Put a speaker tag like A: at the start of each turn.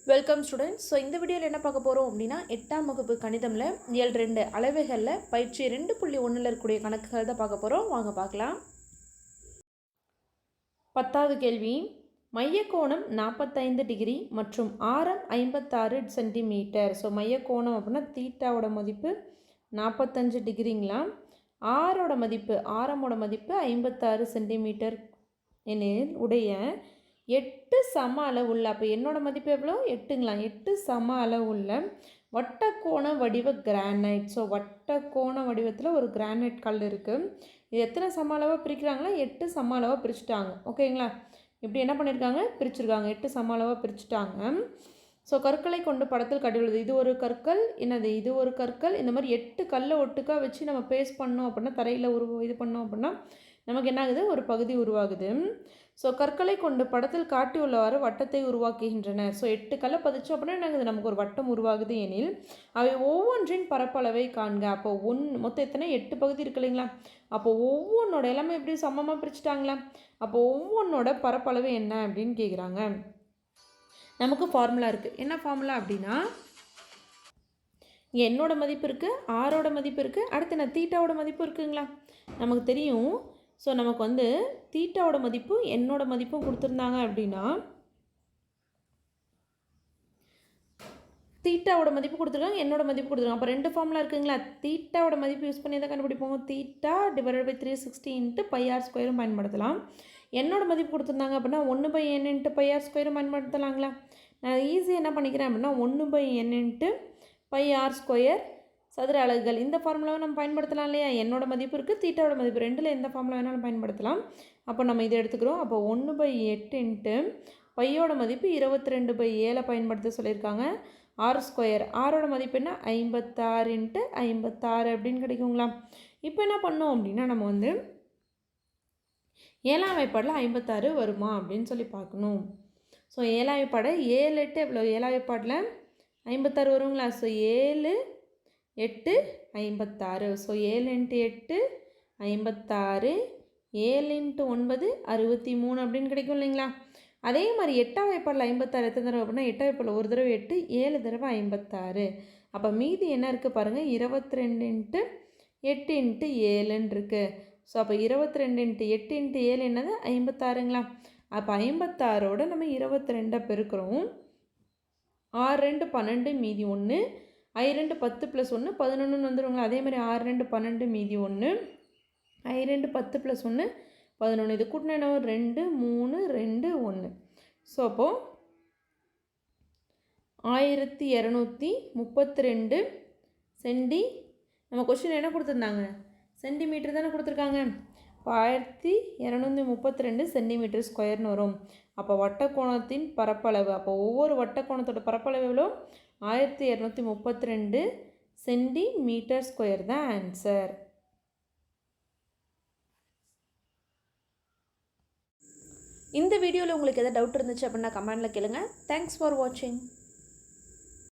A: Welcome students. So இந்த வீடியோவில் என்ன பார்க்க போகிறோம் அப்படின்னா 8ஆம் வகுப்பு கணிதமில் இயல் 2 அளவைகளில் பயிற்சி 2.1 இருக்கக்கூடிய கணக்குகள் தான் பார்க்க போகிறோம். வாங்க பார்க்கலாம். 10வது கேள்வி, மையக்கோணம் 45 டிகிரி மற்றும் ஆரம் 56 சென்டிமீட்டர். ஸோ மையக்கோணம் அப்படின்னா தீட்டாவோட மதிப்பு 45 டிகிரிங்களா, ஆரமோட மதிப்பு 56 சென்டிமீட்டர் எனில் உடைய 8 சம அளவுள்ள, அப்போ என்னோட மதிப்பு எவ்வளோ 8ங்களா, 8 சம அளவுள்ள வட்டக்கோண வடிவ கிரானைட். ஸோ வட்டக்கோண வடிவத்தில் ஒரு கிரானைட் கல் இருக்குது. இது எத்தனை சம அளவாக பிரிக்கிறாங்களா, 8 சம அளவாக பிரிச்சுட்டாங்க. ஓகேங்களா, இப்படி என்ன பண்ணியிருக்காங்க, பிரிச்சுருக்காங்க, 8 சம அளவாக பிரிச்சுட்டாங்க. ஸோ கற்களை கொண்டு படத்தில் காட்டியுள்ளது. இது ஒரு கற்கள், இது ஒரு கற்கள். இந்த மாதிரி 8 கல்லை ஒட்டுக்காக வச்சு நம்ம பேஸ்ட் பண்ணோம் அப்படின்னா, தரையில் இது பண்ணோம் அப்படின்னா நமக்கு என்ன ஆகுது, ஒரு பகுதி உருவாகுது. ஸோ கற்களை கொண்டு படத்தில் காட்டியுள்ளவாறு வட்டத்தை உருவாக்குகின்றன. ஸோ 8 கல்லை பதிச்சோம் அப்படின்னா என்ன ஆகுது, நமக்கு ஒரு வட்டம் உருவாகுது எனில் அவை ஒவ்வொன்றின் பரப்பளவை காண்க. அப்போ மொத்தம் எத்தனை 8 பகுதி இருக்கு இல்லைங்களா, அப்போ ஒவ்வொன்றோட எல்லாமே எப்படி சமமாக பிரிச்சுட்டாங்களா, அப்போ ஒவ்வொன்றோட பரப்பளவு என்ன அப்படின்னு கேட்குறாங்க. நமக்கு ஃபார்முலா இருக்குது. என்ன ஃபார்முலா அப்படின்னா, இங்கே என்னோட மதிப்பு இருக்குது, ஆரோட மதிப்பு இருக்குது, அடுத்து நான் தீட்டாவோட மதிப்பு இருக்குங்களா, நமக்கு தெரியும். ஸோ நமக்கு வந்து தீட்டாவோட மதிப்பு என்னோட மதிப்பும் கொடுத்துருந்தாங்க அப்படின்னா, தீட்டாவோட மதிப்பு கொடுத்துருக்காங்க, என்னோட மதிப்பு கொடுத்துருக்காங்க. அப்போ 2 ஃபார்முலா இருக்குங்களா, தீட்டாவோட மதிப்பு யூஸ் பண்ணி தான் கண்டுபிடிப்போம். Theta divided by 360 into πr ஸ்கொயரும் பயன்படுத்தலாம். என்னோட மதிப்பு கொடுத்துருந்தாங்க அப்படின்னா 1/n இன்ட்டு πr ஸ்கொயரும் பயன்படுத்தலாங்களா. நான் ஈஸியாக என்ன பண்ணிக்கிறேன் அப்படின்னா 1/n இன்ட்டு πr ஸ்கொயர் சதுர அலகுகள், இந்த ஃபார்முலாவை நம்ம பயன்படுத்தலாம் இல்லையா. என்னோட மதிப்பு இருக்குது, தீட்டாவோட மதிப்பு, ரெண்டில் எந்த ஃபார்முலா வேணாலும் பயன்படுத்தலாம். அப்போ நம்ம இதை எடுத்துக்கிறோம். அப்போ 1/8 இன்ட்டு பையோட மதிப்பு 22/7 பயன்படுத்த சொல்லியிருக்காங்க. ஆர் ஸ்கொயர், ஆரோட மதிப்பு என்ன 56 இன்ட்டு 56 அப்படின்னு கிடைக்குங்களா. இப்போ என்ன பண்ணோம் அப்படின்னா, நம்ம வந்து 7ஆம் வாய்ப்பாடில் 56 வருமா அப்படின்னு சொல்லி பார்க்கணும். ஸோ 7ஆம் வாய்ப்பாடு 7 8 எவ்வளோ, 7ஆம் வாய்ப்பாடில் 56 வருங்களா. ஸோ 7 8 56. ஸோ 7 இன்ட்டு 8 56, 7 இன்ட்டு 9 63 அப்படின்னு கிடைக்கும் இல்லைங்களா. அதே மாதிரி 8ஆம் வாய்ப்பாடில் 56 எத்தனை தடவை அப்படின்னா, 8ஆம் வாய்ப்பாடில் ஒரு தடவை 8, 7 தடவை 56. அப்போ மீதி என்ன இருக்குது பாருங்கள், 22 இன்ட்டு 8 இன்ட்டு 7ன்னு இருக்குது. ஸோ அப்போ 22 இன்ட்டு 8 இன்ட்டு 7 என்னது 56ங்களா. அப்போ 56ஓட நம்ம 22 பெருக்கிறோம். 6 2 12 மீதி 1, I 2 10 + 1 11 வந்துடுங்களா. அதே மாதிரி 6 2 12 மீதி 1, I 2 10 + 1 11. இது கூட்டினா என்ன 2 3 2 1. ஸோ அப்போது 1232 சென்டி, நம்ம கொஸ்டின் என்ன கொடுத்துருந்தாங்க, சென்டிமீட்டர் தானே கொடுத்துருக்காங்க. இப்போ 1232 சென்டிமீட்டர் ஸ்கொயர்னு வரும். அப்போ வட்டக்கோணத்தின் பரப்பளவு, அப்போ ஒவ்வொரு வட்டக்கோணத்தோட பரப்பளவு எவ்வளோ 1232 சென்டிமீட்டர் ஸ்கொயர் தான் ஆன்சர். இந்த வீடியோவில் உங்களுக்கு எதாவது டவுட் இருந்துச்சு அப்படின்னா கமெண்டில் கேளுங்க. தேங்க்ஸ் ஃபார் வாட்சிங்.